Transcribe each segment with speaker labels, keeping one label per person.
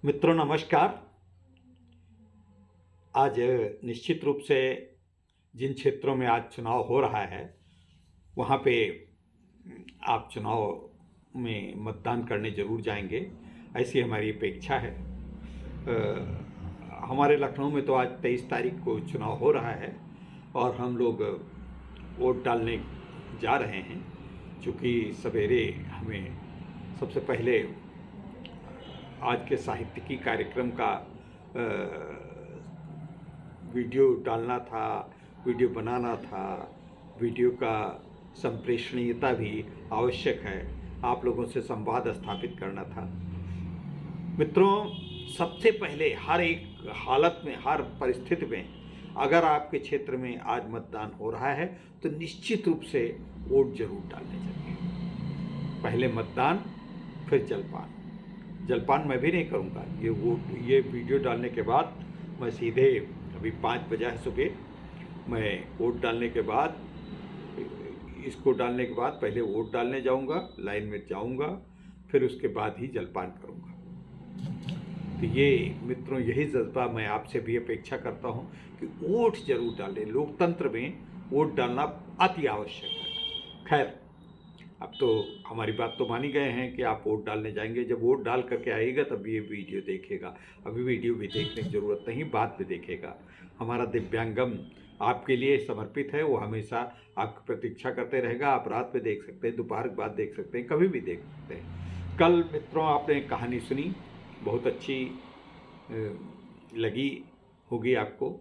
Speaker 1: मित्रों नमस्कार। आज निश्चित रूप से जिन क्षेत्रों में आज चुनाव हो रहा है वहाँ पे आप चुनाव में मतदान करने ज़रूर जाएंगे, ऐसी हमारी अपेक्षा है। हमारे लखनऊ में तो आज 23 तारीख को चुनाव हो रहा है और हम लोग वोट डालने जा रहे हैं। चूँकि सवेरे हमें सबसे पहले आज के साहित्यिकी कार्यक्रम का वीडियो डालना था, वीडियो बनाना था, वीडियो का संप्रेषणीयता भी आवश्यक है, आप लोगों से संवाद स्थापित करना था। मित्रों, सबसे पहले हर एक हालत में, हर परिस्थिति में अगर आपके क्षेत्र में आज मतदान हो रहा है तो निश्चित रूप से वोट जरूर डालने चाहिए। पहले मतदान, फिर जलपान। जलपान मैं भी नहीं करूँगा। ये वीडियो डालने के बाद मैं सीधे, अभी 5 बजे है सुबह, मैं वोट डालने के बाद, इसको डालने के बाद पहले वोट डालने जाऊँगा, लाइन में जाऊँगा, फिर उसके बाद ही जलपान करूँगा। तो ये मित्रों, यही जज्बा मैं आपसे भी अपेक्षा करता हूँ कि वोट जरूर डालें। लोकतंत्र में वोट डालना अति आवश्यक है। खैर, अब तो हमारी बात तो मानी गए हैं कि आप वोट डालने जाएंगे। जब वोट डाल करके आएगा तब ये वीडियो देखेगा। अभी वीडियो भी देखने की ज़रूरत नहीं, बाद में देखेगा। हमारा दिव्यांगम आपके लिए समर्पित है, वो हमेशा आपकी प्रतीक्षा करते रहेगा। आप रात में देख सकते हैं, दोपहर के बाद देख सकते हैं, कभी भी देख सकते हैं। कल मित्रों आपने एक कहानी सुनी, बहुत अच्छी लगी होगी आपको।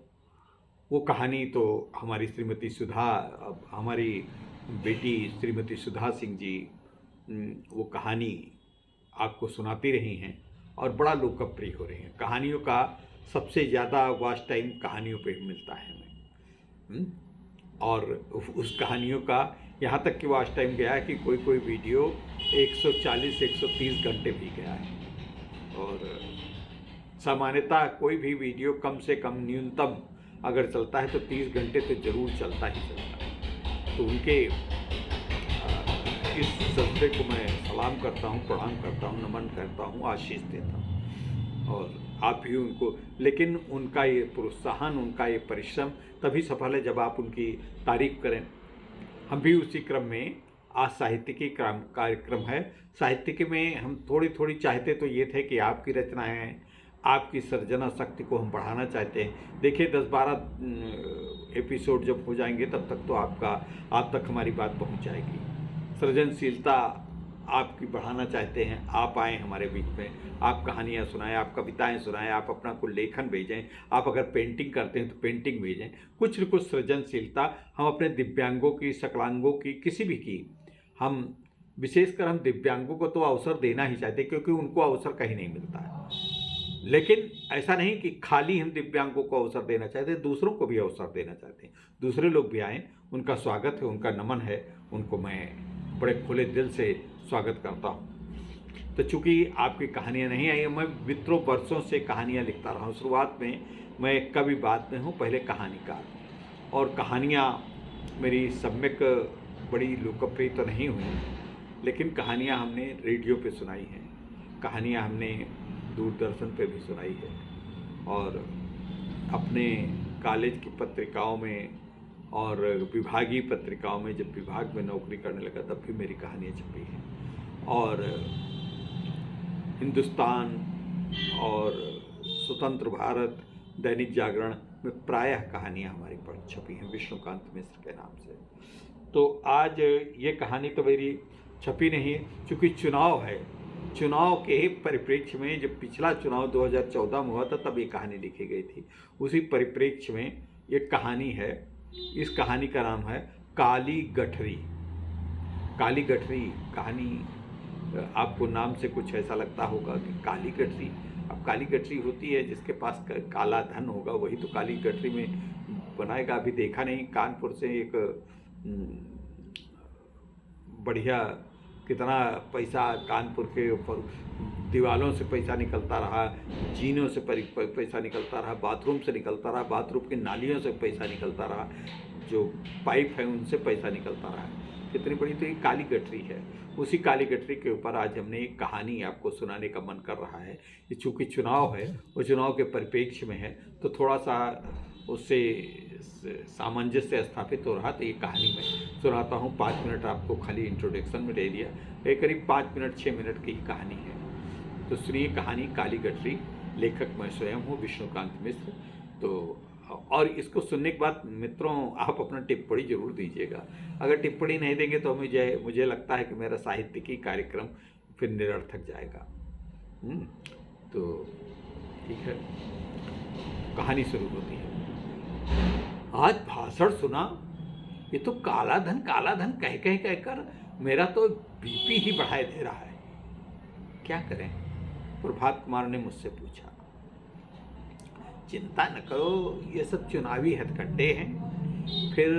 Speaker 1: वो कहानी तो हमारी श्रीमती सुधा, हमारी बेटी श्रीमती सुधा सिंह जी वो कहानी आपको सुनाती रही हैं और बड़ा लोकप्रिय हो रही हैं। कहानियों का सबसे ज़्यादा वॉच टाइम कहानियों पे मिलता है हमें। और उस कहानियों का यहाँ तक कि वॉच टाइम गया है कि कोई वीडियो 140-130 घंटे भी गया है। और सामान्यतः कोई भी वीडियो कम से कम न्यूनतम अगर चलता है तो 30 घंटे तो ज़रूर चलता ही चलता है। तो उनके इस जज्बे को मैं सलाम करता हूँ, प्रणाम करता हूँ, नमन करता हूँ, आशीष देता हूँ। और आप भी उनको, लेकिन उनका ये प्रोत्साहन, उनका ये परिश्रम तभी सफल है जब आप उनकी तारीफ करें। हम भी उसी क्रम में, आज साहित्यिकी कार्यक्रम है। साहित्यिकी में हम थोड़ी चाहते तो ये थे कि आपकी रचनाएँ, आपकी सर्जना शक्ति को हम बढ़ाना चाहते हैं। देखिए 10-12 एपिसोड जब हो जाएंगे तब तक तो आप तक हमारी बात पहुंच जाएगी। सृजनशीलता आपकी बढ़ाना चाहते हैं, आप आएँ हमारे बीच में, आप कहानियाँ सुनाएं, आप कविताएं सुनाएं, आप अपना कोई लेखन भेजें, आप अगर पेंटिंग करते हैं तो पेंटिंग भेजें। कुछ न कुछ सृजनशीलता हम अपने दिव्यांगों की, सकलांगों की, किसी भी की, हम विशेषकर हम दिव्यांगों को तो अवसर देना ही चाहते हैं, क्योंकि उनको अवसर कहीं नहीं मिलता है। लेकिन ऐसा नहीं कि खाली हम दिव्यांगों को अवसर देना चाहते हैं, दूसरों को भी अवसर देना चाहते हैं। दूसरे लोग भी आएँ, उनका स्वागत है, उनका नमन है, उनको मैं बड़े खुले दिल से स्वागत करता हूँ। तो चूँकि आपकी कहानियाँ नहीं आई, मैं मित्रों वर्षों से कहानियाँ लिखता रहा हूँ। शुरुआत में मैं कवि, बाद में हूँ पहले कहानीकार। और कहानियाँ मेरी सम्यक बड़ी लोकप्रिय तो नहीं हुई, लेकिन कहानियाँ हमने रेडियो पे सुनाई हैं, कहानियाँ हमने दूरदर्शन पे भी सुनाई है। और अपने कॉलेज की पत्रिकाओं में और विभागीय पत्रिकाओं में, जब विभाग में नौकरी करने लगा तब भी मेरी कहानियाँ छपी हैं। और हिंदुस्तान और स्वतंत्र भारत, दैनिक जागरण में प्रायः कहानियाँ हमारी छपी हैं, विष्णुकांत मिश्र के नाम से। तो आज ये कहानी तो मेरी छपी नहीं है, क्योंकि चुनाव है। चुनाव के परिप्रेक्ष्य में, जब पिछला चुनाव 2014 में हुआ था तब ये कहानी लिखी गई थी। उसी परिप्रेक्ष्य में एक कहानी है। इस कहानी का नाम है काली गठरी। काली गठरी कहानी, आपको नाम से कुछ ऐसा लगता होगा कि काली गठरी। अब काली गठरी होती है जिसके पास काला धन होगा, वही तो काली गठरी में बनाएगा। अभी देखा नहीं, कानपुर से एक बढ़िया, कितना पैसा कानपुर के ऊपर दीवालों से पैसा निकलता रहा, जीनों से पैसा निकलता रहा, बाथरूम से निकलता रहा, बाथरूम की नालियों से पैसा निकलता रहा, जो पाइप है उनसे पैसा निकलता रहा। कितनी बड़ी, तो ये काली गठरी है। उसी काली गठरी के ऊपर आज हमने एक कहानी आपको सुनाने का मन कर रहा है। ये चूँकि चुनाव है, वो चुनाव के परिप्रेक्ष्य में है, तो थोड़ा सा उससे सामंजस्य स्थापित हो रहा, तो ये कहानी मैं सुनाता हूँ। 5 मिनट आपको खाली इंट्रोडक्शन में दे दिया, ये करीब 5 मिनट 6 मिनट की ही कहानी है। तो सुनिए कहानी काली गठरी। लेखक मैं स्वयं हूँ, विष्णुकांत मिश्र। तो और इसको सुनने के बाद मित्रों आप अपना टिप्पणी जरूर दीजिएगा। अगर टिप्पणी नहीं देंगे तो मुझे लगता है कि मेरा साहित्यिकी कार्यक्रम फिर निरर्थक जाएगा। तो ठीक है, कहानी शुरू होती है। आज भाषण सुना, ये तो काला धन कह कहकर मेरा तो बीपी ही बढ़ाए दे रहा है, क्या करें? प्रभात कुमार ने मुझसे पूछा। चिंता न करो, ये सब चुनावी हथकंडे हैं। फिर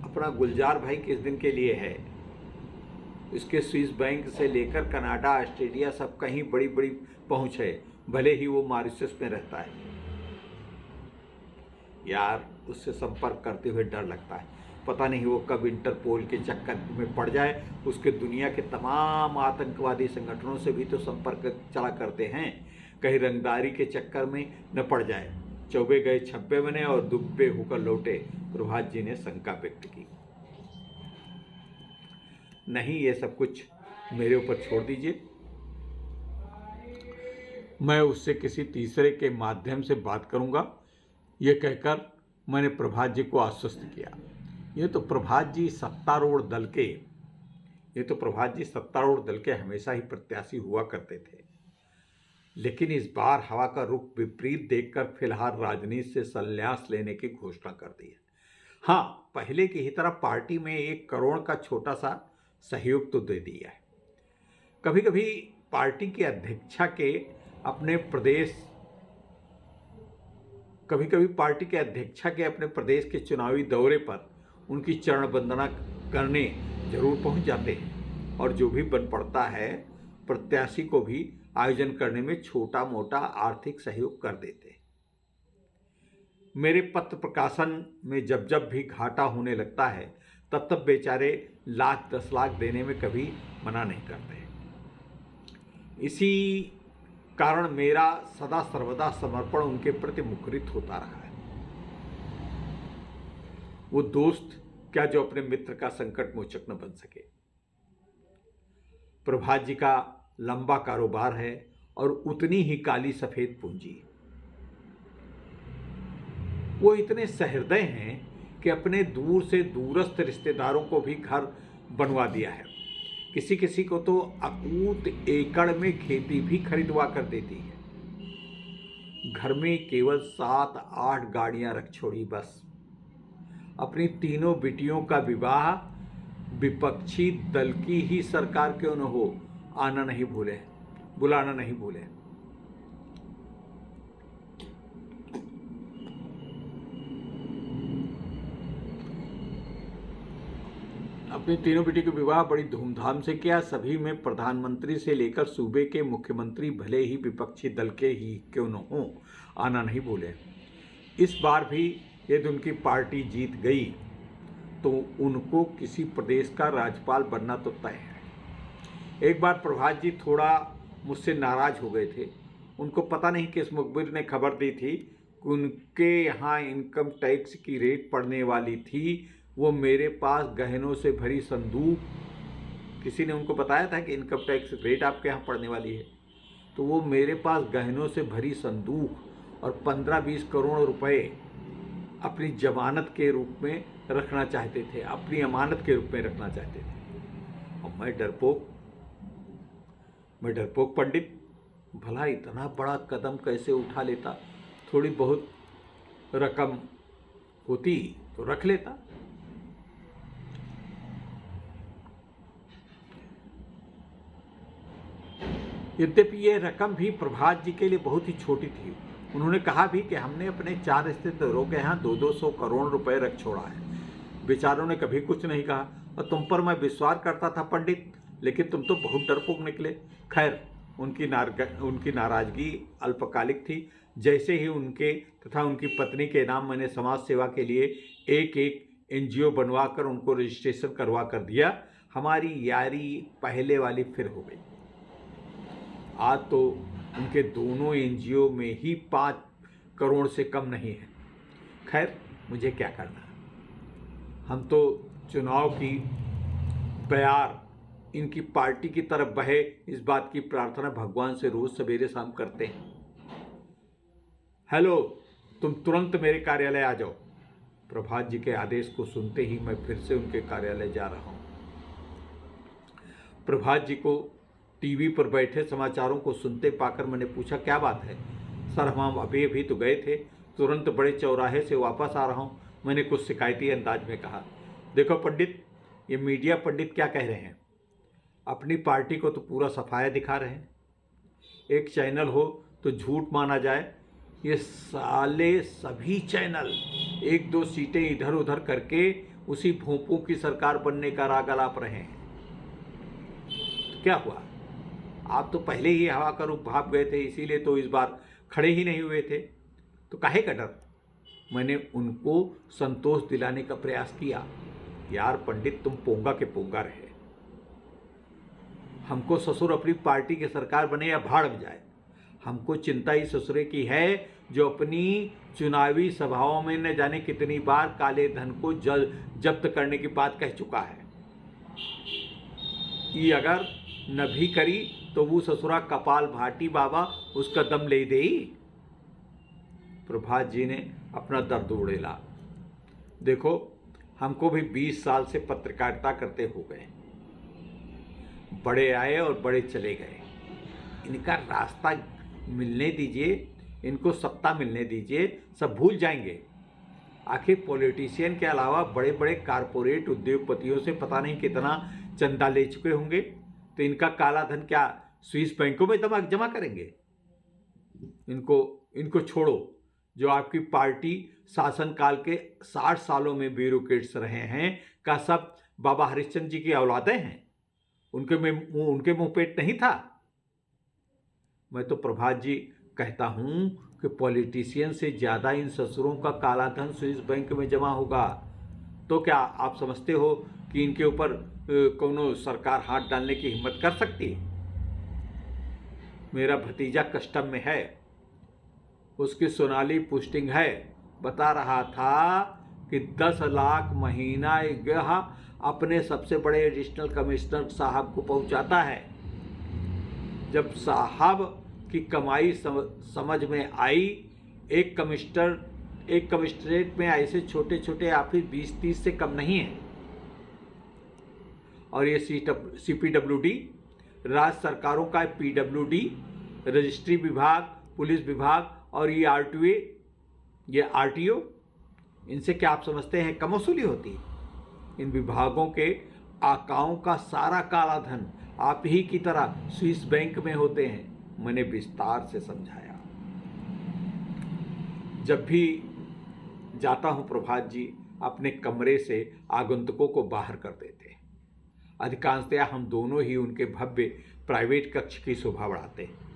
Speaker 1: अपना गुलजार भाई किस दिन के लिए है, इसके स्विस बैंक से लेकर कनाडा, ऑस्ट्रेलिया सब कहीं बड़ी बड़ी पहुंच है, भले ही वो मॉरिशस में रहता है। यार उससे संपर्क करते हुए डर लगता है, पता नहीं वो कब इंटरपोल के चक्कर में पड़ जाए। उसके दुनिया के तमाम आतंकवादी संगठनों से भी तो संपर्क चला करते हैं, कहीं रंगदारी के चक्कर में न पड़ जाए। चौबे गए छब्बे बने और दुब्बे होकर लौटे, प्रभात जी ने शंका व्यक्त की। नहीं, ये सब कुछ मेरे ऊपर छोड़ दीजिए, मैं उससे किसी तीसरे के माध्यम से बात करूंगा, ये कहकर मैंने प्रभात जी को आश्वस्त किया। ये तो प्रभात जी सत्तारूढ़ दल के हमेशा ही प्रत्याशी हुआ करते थे, लेकिन इस बार हवा का रुख विपरीत देखकर फिलहाल राजनीति से संन्यास लेने की घोषणा कर दी है। हाँ, पहले की ही तरह पार्टी में 1 करोड़ का छोटा सा सहयोग तो दे दिया है। कभी कभी पार्टी की अध्यक्षा के अपने प्रदेश के चुनावी दौरे पर उनकी चरण वंदना करने जरूर पहुंच जाते हैं, और जो भी बन पड़ता है प्रत्याशी को भी आयोजन करने में छोटा मोटा आर्थिक सहयोग कर देते हैं। मेरे पत्र प्रकाशन में जब भी घाटा होने लगता है, तब बेचारे लाख 10 लाख देने में कभी मना नहीं करते। इसी कारण मेरा सदा सर्वदा समर्पण उनके प्रति मुखरित होता रहा है। वो दोस्त क्या जो अपने मित्र का संकट मोचक न बन सके। प्रभात जी का लंबा कारोबार है और उतनी ही काली सफेद पूंजी। वो इतने सहृदय हैं कि अपने दूर से दूरस्थ रिश्तेदारों को भी घर बनवा दिया है। किसी किसी को तो अकूत एकड़ में खेती भी खरीदवा कर देती है। घर में केवल 7-8 गाड़ियां रख छोड़ी बस। अपनी तीनों बेटियों का विवाह विपक्षी दल की ही सरकार क्यों न हो, बुलाना नहीं भूले। अपनी तीनों बेटी का विवाह बड़ी धूमधाम से किया। सभी में प्रधानमंत्री से लेकर सूबे के मुख्यमंत्री भले ही विपक्षी दल के ही क्यों न हो, आना नहीं भूले। इस बार भी यदि उनकी पार्टी जीत गई तो उनको किसी प्रदेश का राज्यपाल बनना तो तय है। एक बार प्रभात जी थोड़ा मुझसे नाराज हो गए थे। उनको पता नहीं किस मुखबिर ने खबर दी थी कि उनके यहाँ इनकम टैक्स की रेट पड़ने वाली थी। वो मेरे पास गहनों से भरी संदूक, किसी ने उनको बताया था कि इनकम टैक्स रेट आपके यहाँ पड़ने वाली है, तो वो मेरे पास गहनों से भरी संदूक और 15-20 करोड़ रुपए अपनी जमानत के रूप में रखना चाहते थे, अपनी अमानत के रूप में रखना चाहते थे। और मैं डरपोक पंडित, भला इतना बड़ा कदम कैसे उठा लेता? थोड़ी बहुत रकम होती तो रख लेता। यद्यपि यह रकम भी प्रभात जी के लिए बहुत ही छोटी थी। उन्होंने कहा भी कि हमने अपने 4 रिश्तेदारों के यहाँ 200 करोड़ रुपए रख छोड़ा है। बेचारों ने कभी कुछ नहीं कहा और तुम पर मैं विश्वास करता था पंडित, लेकिन तुम तो बहुत डरपोक निकले। खैर, उनकी नाराजगी अल्पकालिक थी। जैसे ही उनके तथा उनकी पत्नी के नाम मैंने समाज सेवा के लिए एक एनजीओ बनवा कर उनको रजिस्ट्रेशन करवा कर दिया, हमारी यारी पहले वाली फिर हो गई। आज तो उनके दोनों एनजीओ में ही 5 करोड़ से कम नहीं है। खैर, मुझे क्या करना, हम तो चुनाव की बयार इनकी पार्टी की तरफ बहे, इस बात की प्रार्थना भगवान से रोज सवेरे शाम करते हैं। हेलो, तुम तुरंत मेरे कार्यालय आ जाओ। प्रभात जी के आदेश को सुनते ही मैं फिर से उनके कार्यालय जा रहा हूं। प्रभात जी को टीवी पर बैठे समाचारों को सुनते पाकर मैंने पूछा, क्या बात है? सर, हम अभी तो गए थे, तुरंत बड़े चौराहे से वापस आ रहा हूं। मैंने कुछ शिकायती अंदाज में कहा। देखो पंडित, ये मीडिया पंडित क्या कह रहे हैं, अपनी पार्टी को तो पूरा सफाया दिखा रहे हैं। एक चैनल हो तो झूठ माना जाए, ये साले सभी चैनल 1-2 सीटें इधर उधर करके उसी भोंपों की सरकार बनने का राग अलाप रहे हैं। तो क्या हुआ, आप तो पहले ही हवा का रुख भाप गए थे, इसीलिए तो इस बार खड़े ही नहीं हुए थे, तो काहे का डर? मैंने उनको संतोष दिलाने का प्रयास किया। यार पंडित, तुम पोंगा के पोंगा रहे। हमको ससुर अपनी पार्टी की सरकार बने या भाड़ में जाए, हमको चिंता ही ससुरे की है जो अपनी चुनावी सभाओं में न जाने कितनी बार काले धन को जब्त करने की बात कह चुका है। ये अगर न भी करी तो वो ससुरा कपाल भाटी बाबा उसका दम ले दे। प्रभात जी ने अपना दर्द उड़ेला। देखो, हमको भी 20 साल से पत्रकारिता करते हो गए, बड़े आए और बड़े चले गए। इनका रास्ता मिलने दीजिए, इनको सत्ता मिलने दीजिए, सब भूल जाएंगे। आखिर पॉलिटिशियन के अलावा बड़े बड़े कारपोरेट उद्योगपतियों से पता नहीं कितना चंदा ले चुके होंगे, तो इनका काला धन क्या स्विस बैंकों में जमा करेंगे? इनको छोड़ो। जो आपकी पार्टी शासनकाल के 60 सालों में ब्यूरोक्रेट्स रहे हैं, का सब बाबा हरिश्चंद्र जी की औलादे हैं? उनके मुंह पेट नहीं था? मैं तो प्रभात जी कहता हूं कि पॉलिटिशियन से ज़्यादा इन ससुरों का काला धन स्विस बैंक में जमा होगा। तो क्या आप समझते हो कि इनके ऊपर कोनो सरकार हाथ डालने की हिम्मत कर सकती? मेरा भतीजा कस्टम में है, उसकी सोनाली पोस्टिंग है। बता रहा था कि 10 लाख महीना यह अपने सबसे बड़े एडिशनल कमिश्नर साहब को पहुंचाता है। जब साहब की कमाई समझ में आई, एक कमिश्नरेट में ऐसे छोटे छोटे ऑफिस 20-30 से कम नहीं है। और ये CPWD, राज्य सरकारों का PWD, रजिस्ट्री विभाग, पुलिस विभाग और ये RTO, इनसे क्या आप समझते हैं कम वसूली होती? इन विभागों के आकाओं का सारा काला धन आप ही की तरह स्विस बैंक में होते हैं। मैंने विस्तार से समझाया। जब भी जाता हूं प्रभात जी अपने कमरे से आगंतुकों को बाहर कर देते हैं। अधिकांशतया हम दोनों ही उनके भव्य प्राइवेट कक्ष की शोभा बढ़ाते हैं।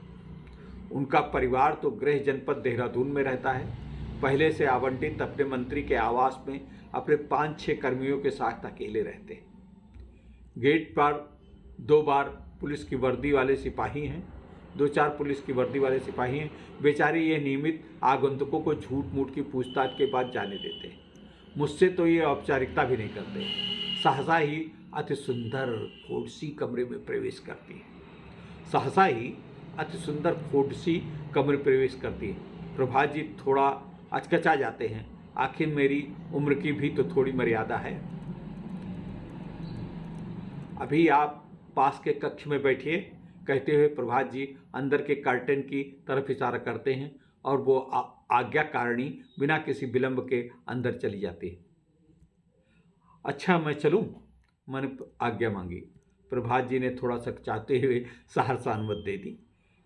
Speaker 1: उनका परिवार तो गृह जनपद देहरादून में रहता है। पहले से आवंटित अपने मंत्री के आवास में अपने 5-6 कर्मियों के साथ अकेले रहते हैं। गेट पर 2 बार पुलिस की वर्दी वाले सिपाही हैं, 2-4 पुलिस की वर्दी वाले सिपाही हैं। बेचारे ये नियमित आगंतुकों को झूठ मूठ की पूछताछ के बाद जाने देते हैं। मुझसे तो ये औपचारिकता भी नहीं करते। सहसा ही अति सुंदर खोडसी कमरे में प्रवेश करती है। सहसा ही अति सुंदर खोडसी कमरे प्रवेश करती है। प्रभात जी थोड़ा अचकचा जाते हैं। आखिर मेरी उम्र की भी तो थोड़ी मर्यादा है। अभी आप पास के कक्ष में बैठिए, कहते हुए प्रभात जी अंदर के कर्टन की तरफ इशारा करते हैं और वो आज्ञाकारिणी बिना किसी विलंब के अंदर चली जाती है। अच्छा, मैं चलूं? मैंने आज्ञा मांगी। प्रभात जी ने थोड़ा सकचाते हुए सहर्षा अनुमति दे दी,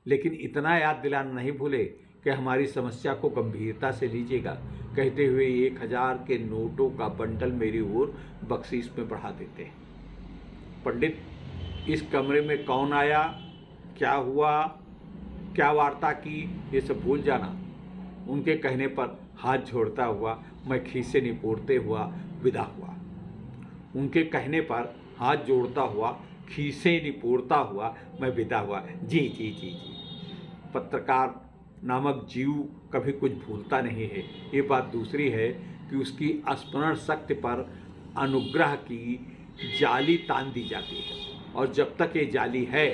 Speaker 1: लेकिन इतना याद दिलाना नहीं भूले कि हमारी समस्या को गंभीरता से लीजिएगा, कहते हुए 1000 के नोटों का बंडल मेरी ओर बख्शीश में बढ़ा देते हैं। पंडित, इस कमरे में कौन आया, क्या हुआ, क्या वार्ता की, ये सब भूल जाना। उनके कहने पर हाथ जोड़ता हुआ मैं खीसे निपोड़ते हुआ विदा हुआ। उनके कहने पर हाथ जोड़ता हुआ, खीसें निपोड़ता हुआ मैं विदा हुआ। जी जी जी जी। पत्रकार नामक जीव कभी कुछ भूलता नहीं है। ये बात दूसरी है कि उसकी स्मरण शक्ति पर अनुग्रह की जाली तान दी जाती है, और जब तक ये जाली है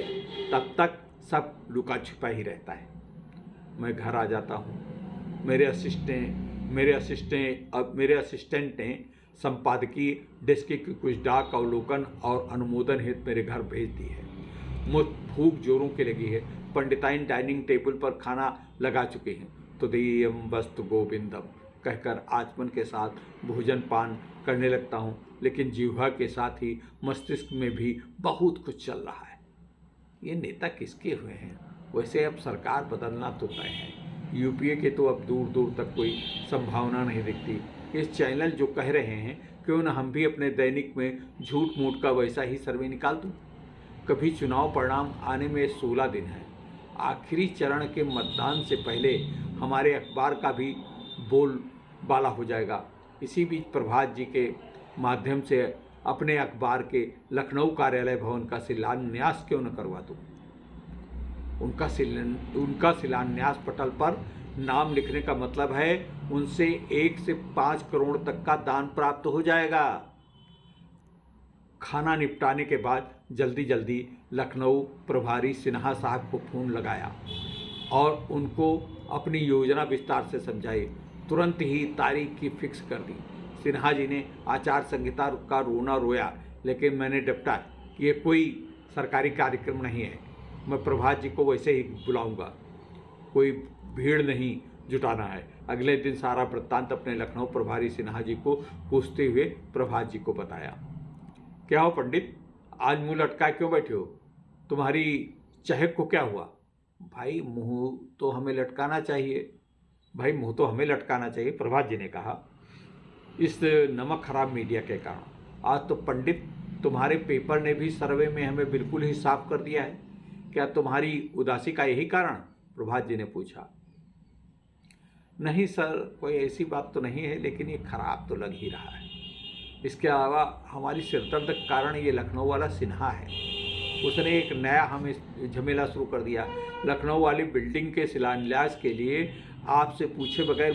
Speaker 1: तब तक सब लुका छिपा ही रहता है। मैं घर आ जाता हूँ। मेरे असिस्टेंट ने संपादकीय डेस्क की कुछ डाक अवलोकन और अनुमोदन हेतु मेरे घर भेज दी है। मुझ भूख जोरों की लगी है। पंडिताइन डाइनिंग टेबल पर खाना लगा चुके हैं। तो देयम वस्तु गोविंदम कहकर आचमन के साथ भोजन पान करने लगता हूँ, लेकिन जिह्वा के साथ ही मस्तिष्क में भी बहुत कुछ चल रहा है। ये नेता किसके हुए हैं? वैसे अब सरकार बदलना तो तय है। यूपीए के तो अब दूर दूर तक कोई संभावना नहीं दिखती। इस चैनल जो कह रहे हैं, क्यों न हम भी अपने दैनिक में झूठ मूठ का वैसा ही सर्वे निकाल दूँ। कभी चुनाव परिणाम आने में 16 दिन है। आखिरी चरण के मतदान से पहले हमारे अखबार का भी बोलबाला हो जाएगा। इसी बीच प्रभात जी के माध्यम से अपने अखबार के लखनऊ कार्यालय भवन का शिलान्यास क्यों न करवा दूँ। उनका शिलान्यास पटल पर नाम लिखने का मतलब है उनसे 1 से 5 करोड़ तक का दान प्राप्त हो जाएगा। खाना निपटाने के बाद जल्दी जल्दी लखनऊ प्रभारी सिन्हा साहब को फ़ोन लगाया और उनको अपनी योजना विस्तार से समझाई। तुरंत ही तारीख की फिक्स कर दी। सिन्हा जी ने आचार संहिता का रोना रोया, लेकिन मैंने डपटा कि ये कोई सरकारी कार्यक्रम नहीं है। मैं प्रभात जी को वैसे ही बुलाऊंगा, कोई भीड़ नहीं जुटाना है। अगले दिन सारा वृत्तांत अपने लखनऊ प्रभारी सिन्हा जी को पूछते हुए प्रभात जी को बताया। क्या हो पंडित, आज मुंह लटकाए क्यों बैठे हो? तुम्हारी चहक को क्या हुआ? भाई मुंह तो हमें लटकाना चाहिए। प्रभात जी ने कहा। इस नमक खराब मीडिया के कारण आज तो पंडित तुम्हारे पेपर ने भी सर्वे में हमें बिल्कुल ही साफ कर दिया है। क्या तुम्हारी उदासी का यही कारण? प्रभात जी ने पूछा। नहीं सर, कोई ऐसी बात तो नहीं है, लेकिन ये खराब तो लग ही रहा है। इसके अलावा हमारी सिरदर्द का कारण ये लखनऊ वाला सिन्हा है। उसने एक नया हमें झमेला शुरू कर दिया। लखनऊ वाली बिल्डिंग के शिलान्यास के लिए आपसे पूछे बगैर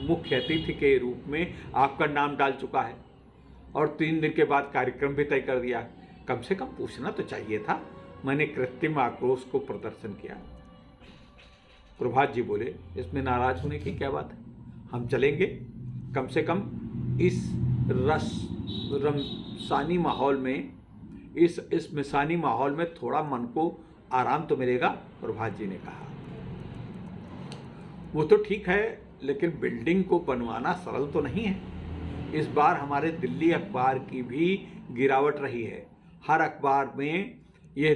Speaker 1: मुख्य अतिथि के रूप में आपका नाम डाल चुका है, और 3 दिन के बाद कार्यक्रम भी तय कर दिया। कम से कम पूछना तो चाहिए था। मैंने कृत्रिम आक्रोश को प्रदर्शन किया। प्रभात जी बोले, इसमें नाराज होने की क्या बात है? हम चलेंगे। कम से कम इस रमसानी माहौल में, इस मिसानी माहौल में थोड़ा मन को आराम तो मिलेगा। प्रभात जी ने कहा। वो तो ठीक है, लेकिन बिल्डिंग को बनवाना सरल तो नहीं है। इस बार हमारे दिल्ली अखबार की भी गिरावट रही है। हर अखबार में ये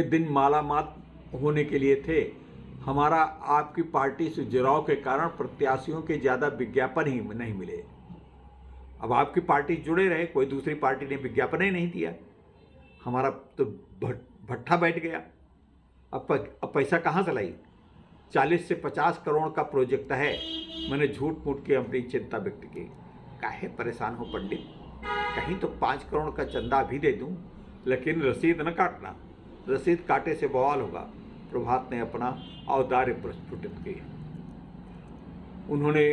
Speaker 1: दिन मालामाल होने के लिए थे। हमारा आपकी पार्टी से जुड़ाव के कारण प्रत्याशियों के ज़्यादा विज्ञापन ही नहीं मिले। अब आपकी पार्टी जुड़े रहे, कोई दूसरी पार्टी ने विज्ञापन ही नहीं दिया। हमारा तो भट्ठा बैठ गया। अब पैसा कहाँ से लाई? 40 से 50 करोड़ का प्रोजेक्ट है। मैंने झूठ मूठ के अपनी चिंता व्यक्त की। काहे परेशान हो पंडित? कहीं तो 5 करोड़ का चंदा भी दे दूं, लेकिन रसीद न काटना। रसीद काटे से बवाल होगा। प्रभात ने अपना औदार्य प्रस्फुटित किया। उन्होंने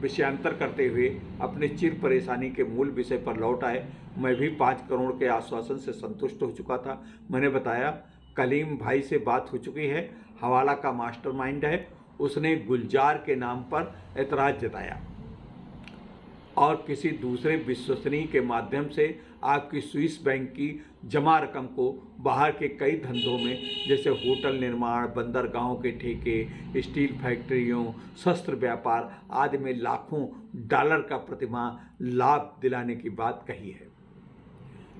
Speaker 1: विषयांतर करते हुए अपने चिर परेशानी के मूल विषय पर लौट आए। मैं भी 5 करोड़ के आश्वासन से संतुष्ट हो चुका था। मैंने बताया, कलीम भाई से बात हो चुकी है। हवाला का मास्टरमाइंड है। उसने गुलजार के नाम पर एतराज़ जताया और किसी दूसरे विश्वसनीय के माध्यम से आपकी स्विस बैंक की जमा रकम को बाहर के कई धंधों में, जैसे होटल निर्माण, बंदरगाहों के ठेके, स्टील फैक्ट्रियों, शस्त्र व्यापार आदि में लाखों डॉलर का प्रतिमाह लाभ दिलाने की बात कही है।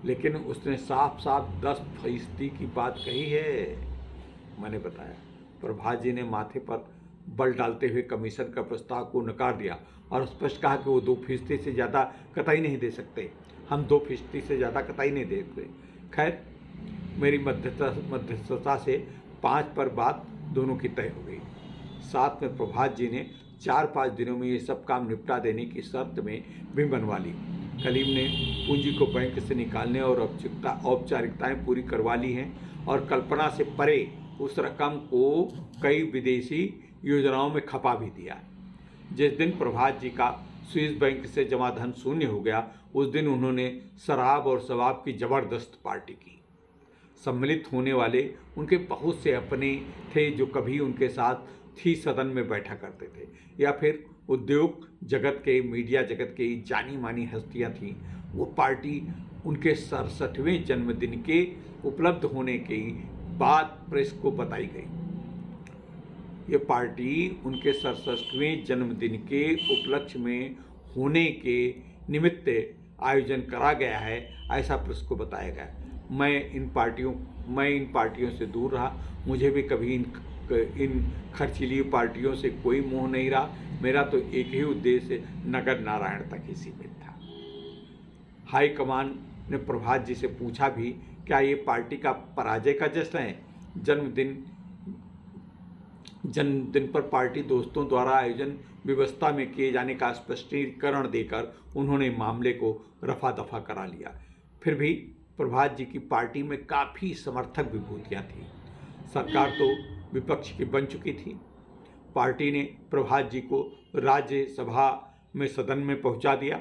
Speaker 1: लेकिन उसने साफ साफ 10% की बात कही है। मैंने बताया। प्रभात जी ने माथे पर बल डालते हुए कमीशन का प्रस्ताव को नकार दिया और स्पष्ट कहा कि वो 2% से ज़्यादा कतई नहीं दे सकते। हम 2% से ज़्यादा कतई नहीं दे सकते। खैर, मेरी मध्यस्थता से 5 पर बात दोनों की तय हो गई। साथ में प्रभात जी ने 4-5 दिनों में ये सब काम निपटा देने की शर्त में भी बनवा ली। कलीम ने पूंजी को बैंक से निकालने और औपचारिकताएं पूरी करवा ली हैं और कल्पना से परे उस रकम को कई विदेशी योजनाओं में खपा भी दिया। जिस दिन प्रभात जी का स्विस बैंक से जमा धन शून्य हो गया, उस दिन उन्होंने शराब और शबाब की जबरदस्त पार्टी की। सम्मिलित होने वाले उनके बहुत से अपने थे जो कभी उनके साथ ही सदन में बैठा करते थे, या फिर उद्योग जगत के, मीडिया जगत की जानी मानी हस्तियां थीं। वो पार्टी उनके 67वें जन्मदिन के उपलब्ध होने की बात प्रेस को बताई गई। ये पार्टी उनके 67वें जन्मदिन के उपलक्ष्य में होने के निमित्त आयोजन करा गया है, ऐसा प्रेस को बताया गया। मैं इन पार्टियों से दूर रहा। मुझे भी कभी इन खर्चीली पार्टियों से कोई मोह नहीं रहा। मेरा तो एक ही उद्देश्य नगर नारायण तक ही सीमित था। हाईकमान ने प्रभात जी से पूछा भी, क्या ये पार्टी का पराजय का जश्न है? जन्मदिन पर पार्टी दोस्तों द्वारा आयोजन व्यवस्था में किए जाने का स्पष्टीकरण देकर उन्होंने मामले को रफा दफा करा लिया। फिर भी प्रभात जी की पार्टी में काफ़ी समर्थक विभूतियाँ थीं। सरकार तो विपक्ष की बन चुकी थी। पार्टी ने प्रभात जी को राज्यसभा में सदन में पहुंचा दिया।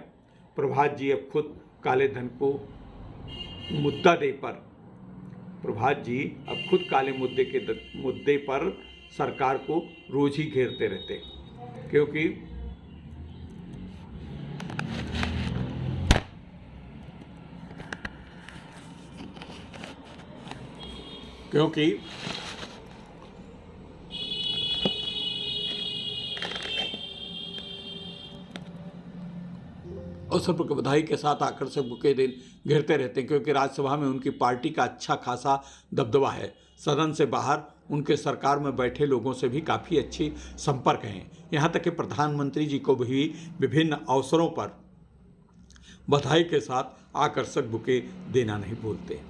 Speaker 1: प्रभात जी अब खुद काले धन को मुद्दे पर सरकार को रोज ही घेरते रहते, क्योंकि अवसर पर बधाई के साथ आकर्षक बुके दिन घेरते रहते हैं, क्योंकि राज्यसभा में उनकी पार्टी का अच्छा खासा दबदबा है। सदन से बाहर उनके सरकार में बैठे लोगों से भी काफ़ी अच्छी संपर्क हैं। यहाँ तक कि प्रधानमंत्री जी को भी विभिन्न अवसरों पर बधाई के साथ आकर्षक बुके देना नहीं भूलते।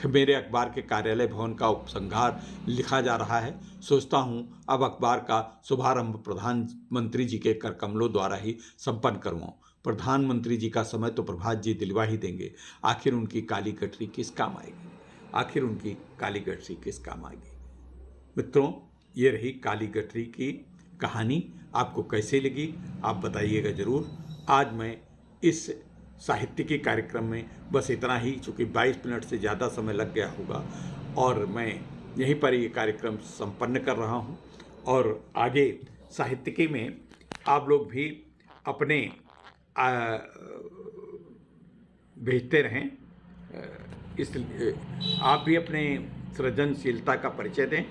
Speaker 1: मेरे अखबार के कार्यालय भवन का उपसंहार लिखा जा रहा है। सोचता हूँ अब अखबार का शुभारंभ प्रधानमंत्री जी के कर कमलों द्वारा ही संपन्न करवाऊँ। प्रधानमंत्री जी का समय तो प्रभात जी दिलवा ही देंगे। आखिर उनकी काली गठरी किस काम आएगी? मित्रों, ये रही काली गठरी की कहानी। आपको कैसे लगी आप बताइएगा ज़रूर। आज मैं इस साहित्यिकी कार्यक्रम में बस इतना ही, चूँकि 22 मिनट से ज़्यादा समय लग गया होगा, और मैं यहीं पर ये कार्यक्रम संपन्न कर रहा हूँ। और आगे साहित्यिकी में आप लोग भी अपने भेजते रहें, इसलिए आप भी अपने सृजनशीलता का परिचय दें।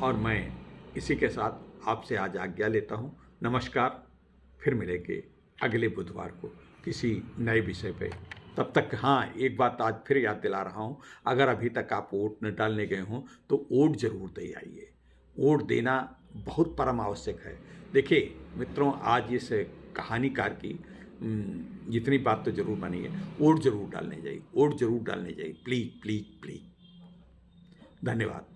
Speaker 1: और मैं इसी के साथ आपसे आज आज्ञा लेता हूँ। नमस्कार। फिर मिलेंगे अगले बुधवार को किसी नए विषय पे। तब तक हाँ, एक बात आज फिर याद दिला रहा हूँ, अगर अभी तक आप वोट न डालने गए हों तो वोट जरूर दे आइए। वोट देना बहुत परम आवश्यक है। देखिए मित्रों, आज इस कहानीकार की जितनी बात तो जरूर मानिए, वोट जरूर डालने जाइए, प्लीज़। धन्यवाद।